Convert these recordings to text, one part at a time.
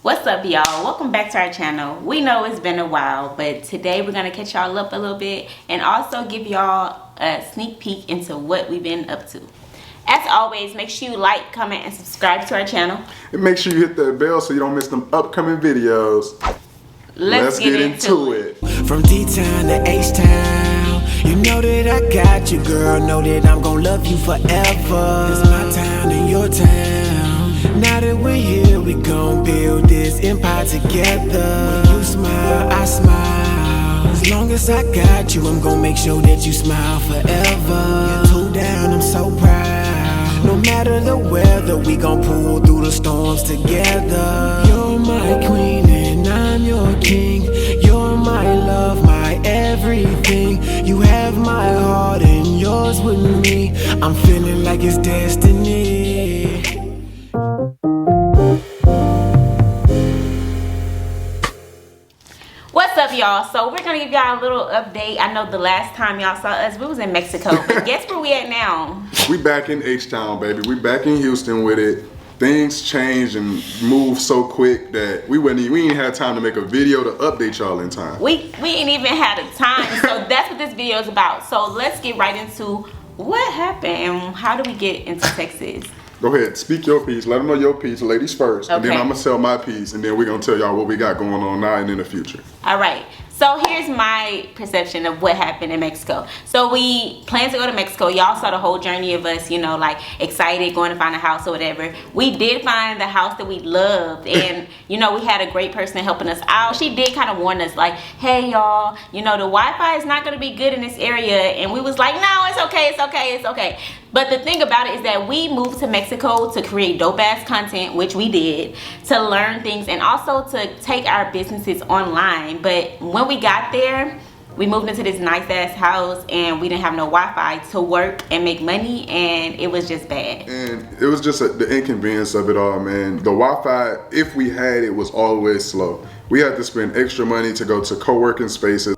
What's up, y'all? Welcome back to our channel. We know it's been a while, but today we're gonna catch y'all up a little bit and also give y'all a sneak peek into what we've been up to. As always, make sure you like, comment, and subscribe to our channel. And make sure you hit that bell so you don't miss them upcoming videos. Let's get into it. From D-Town to H-Town, you know that I got you, girl. Know that I'm gonna love you forever. It's my town and your town. Now that we're here, we gon' build this empire together. When you smile, I smile. As long as I got you, I'm gonna make sure that you smile forever. You're 2 down, I'm so proud. No matter the weather, we gon' pull through the storms together. You're my queen and I'm your king. You're my love, my everything. You have my heart and yours with me. I'm feeling like it's destiny. What's up, y'all? So we're gonna give y'all a little update. I know the last time y'all saw us, we was in Mexico, but guess where we at now? We back in H-Town, baby. We back in Houston with it. Things changed and moved so quick that we ain't had time to make a video to update y'all in time. We ain't even had a time, so that's what this video is about. So let's get right into what happened and how do we get into Texas. Go ahead, speak your piece. Let them know your piece, ladies first. Okay. And then I'm gonna sell my piece, and then we're gonna tell y'all what we got going on now and in the future. All right. So here's my perception of what happened in Mexico. So we planned to go to Mexico. Y'all saw the whole journey of us, you know, like excited, going to find a house or whatever. We did find the house that we loved, and you know, we had a great person helping us out. She did kind of warn us like, hey y'all, you know, the Wi-Fi is not gonna be good in this area. And we was like, no, it's okay, it's okay, it's okay. But the thing about it is that we moved to Mexico to create dope ass content, which we did, to learn things and also to take our businesses online. But when we got there, we moved into this nice ass house and we didn't have no Wi-Fi to work and make money, and it was just bad. And it was just the inconvenience of it all, man. The Wi-Fi, if we had it, was always slow. We had to spend extra money to go to co-working spaces,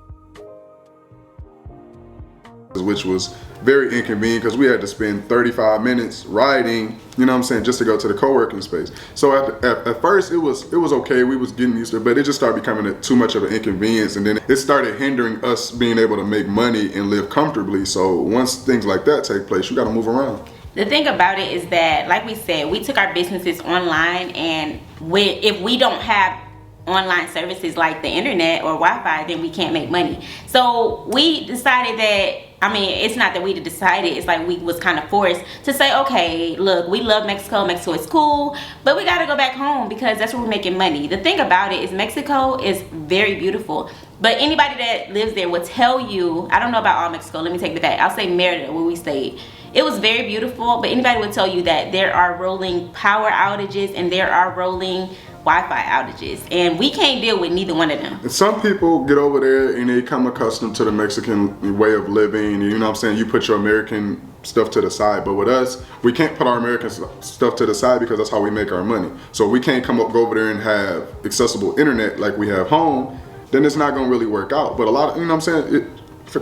which was very inconvenient because we had to spend 35 minutes riding, you know what I'm saying, just to go to the co-working space. So at first it was okay, we was getting used to it, but it just started becoming too much of an inconvenience, and then it started hindering us being able to make money and live comfortably. So once things like that take place, you gotta move around. The thing about it is that, like we said, we took our businesses online, and if we don't have online services like the internet or Wi-Fi, then we can't make money. So we decided that, I mean, it's not that we decided, it's like we was kind of forced to say, okay, look, we love Mexico, Mexico is cool, but we gotta go back home because that's where we're making money. The thing about it is Mexico is very beautiful, but anybody that lives there will tell you, I don't know about all Mexico, let me take that back, I'll say Merida, where we stayed. It was very beautiful, but anybody would tell you that there are rolling power outages and there are rolling Wi-Fi outages, and we can't deal with neither one of them. And some people get over there and they become accustomed to the Mexican way of living, you know what I'm saying, you put your American stuff to the side, but with us, we can't put our American stuff to the side because that's how we make our money. So we can't go over there and have accessible internet like we have home, then it's not gonna really work out. But a lot of, you know what I'm saying,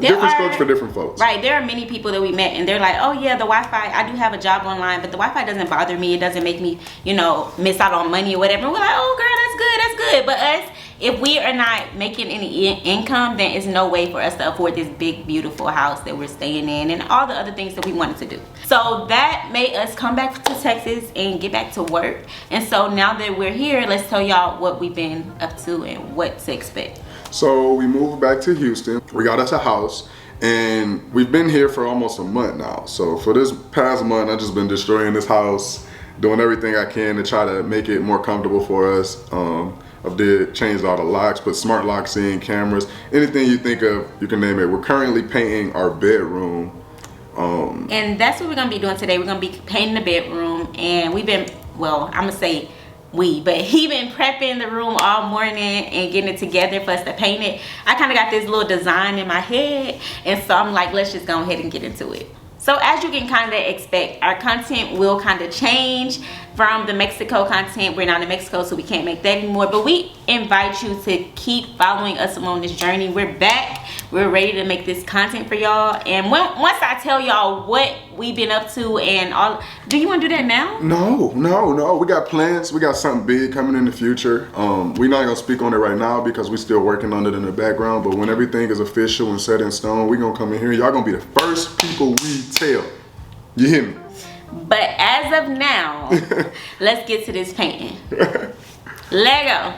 different strokes for different folks. Right, there are many people that we met and they're like, oh yeah, the Wi-Fi, I do have a job online, but the Wi-Fi doesn't bother me, it doesn't make me, you know, miss out on money or whatever. And we're like, oh girl, that's good. But us, if we are not making any income, then it's no way for us to afford this big beautiful house that we're staying in and all the other things that we wanted to do. So that made us come back to Texas and get back to work. And so now that we're here, let's tell y'all what we've been up to and what to expect. So we moved back to Houston, we got us a house, and we've been here for almost a month now. So for this past month, I've just been destroying this house, doing everything I can to try to make it more comfortable for us. I've changed all the locks, put smart locks in, cameras, anything you think of, you can name it. We're currently painting our bedroom. And that's what we're gonna be doing today. We're gonna be painting the bedroom, and we've been, well, I'm gonna say but he been prepping the room all morning and getting it together for us to paint it. I kind of got this little design in my head, and so I'm like, let's just go ahead and get into it. So as you can kind of expect, our content will kind of change. from the Mexico content. We're not in Mexico, so we can't make that anymore. But we invite you to keep following us along this journey. We're back. We're ready to make this content for y'all. And once I tell y'all what we've been up to and all, do you want to do that now? No. We got plans. We got something big coming in the future. We're not gonna speak on it right now because we're still working on it in the background. But when everything is official and set in stone, we're gonna come in here. Y'all gonna be the first people we tell. You hear me? But as of now, let's get to this painting. Lego.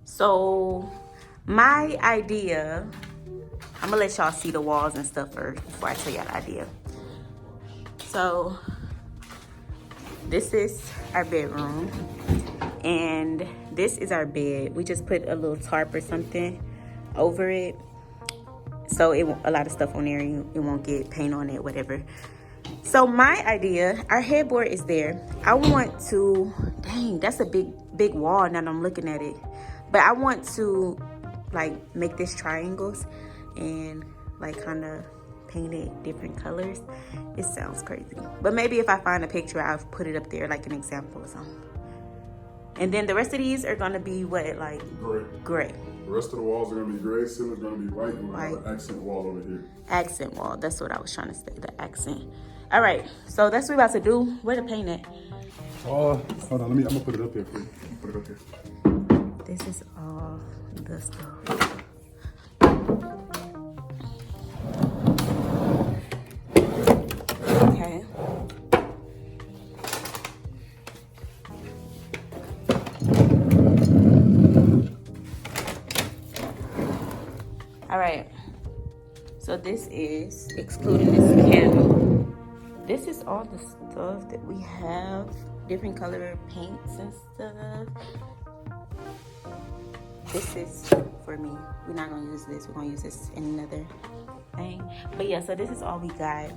So my idea, I'm gonna let y'all see the walls and stuff first before I tell y'all the idea. So this is our bedroom and this is our bed. We just put a little tarp or something over it, so a lot of stuff on there, it won't get paint on it, whatever. So my idea, our headboard is there. I want to, dang, that's a big wall now that I'm looking at it. But I want to like make this triangles and like kind of paint it different colors. It sounds crazy. But maybe if I find a picture, I'll put it up there like an example or something. And then the rest of these are gonna be what, like? Gray. The rest of the walls are gonna be gray, ceiling's gonna be white, and we'll have an accent wall over here. Accent wall, that's what I was trying to say, the accent. All right, so that's what we're about to do. Where the paint at? Hold on, I'm gonna put it up here for you. Put it up here. This is all the stuff. Okay. All right, so this is, excluding this candle, this is all the stuff that we have, different color paints and stuff. This is for me. We're not gonna use this, we're gonna use this in another thing. But yeah, so this is all we got.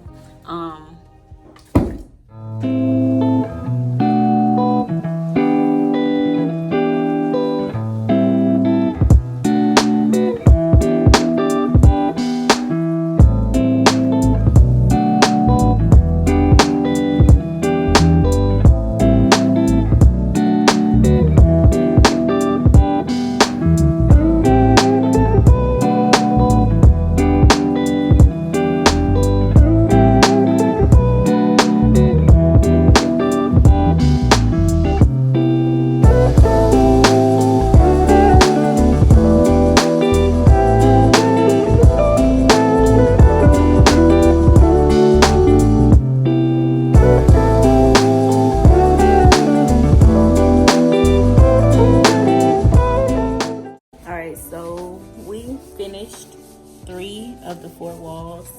Of the 4 walls.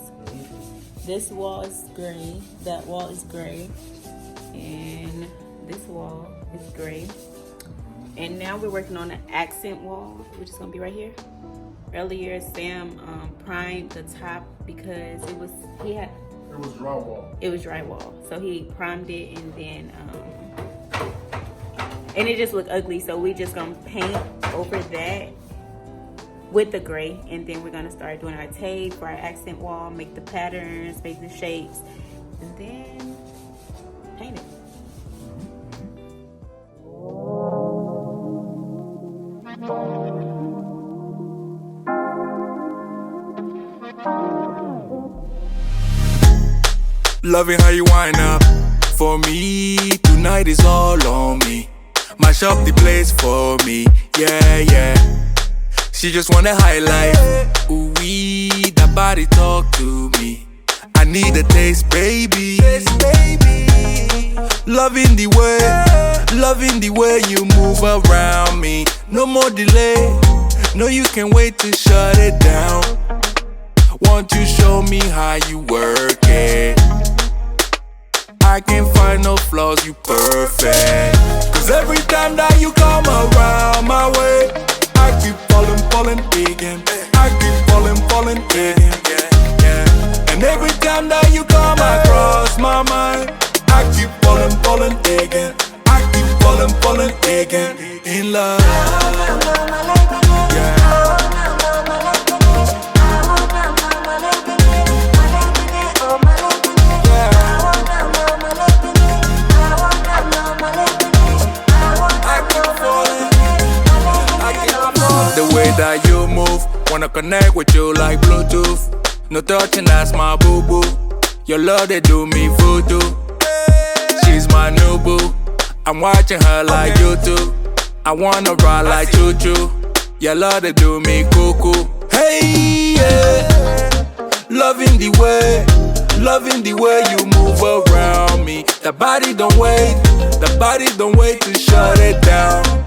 This wall is gray, that wall is gray, and this wall is gray. And now we're working on an accent wall, which is gonna be right here. Earlier Sam primed the top because it was drywall. It was drywall, so he primed it, and then and it just looked ugly, so we just gonna paint over that with the gray, and then we're gonna start doing our tape for our accent wall, make the patterns, make the shapes, and then paint it. Loving how you wind up for me. Tonight is all on me. Mash up the place for me. Yeah. She just wanna highlight. Ooh wee, that body talk to me. I need a taste, baby. Loving the way you move around me. No more delay. No, you can't wait to shut it down. Won't you show me how you work it? I can't find no flaws, you perfect. Cause every time that you come around my way, I keep falling again. I keep falling again. And every time that you come across my mind, I keep falling again. I keep falling again. In love. that you move. Wanna connect with you like Bluetooth. No touching, that's my boo-boo. Your love, they do me voodoo. She's my new boo. I'm watching her like YouTube. I wanna ride like choo-choo. Your love, they do me cuckoo. Hey, yeah. Loving the way you move around me. The body don't wait to shut it down.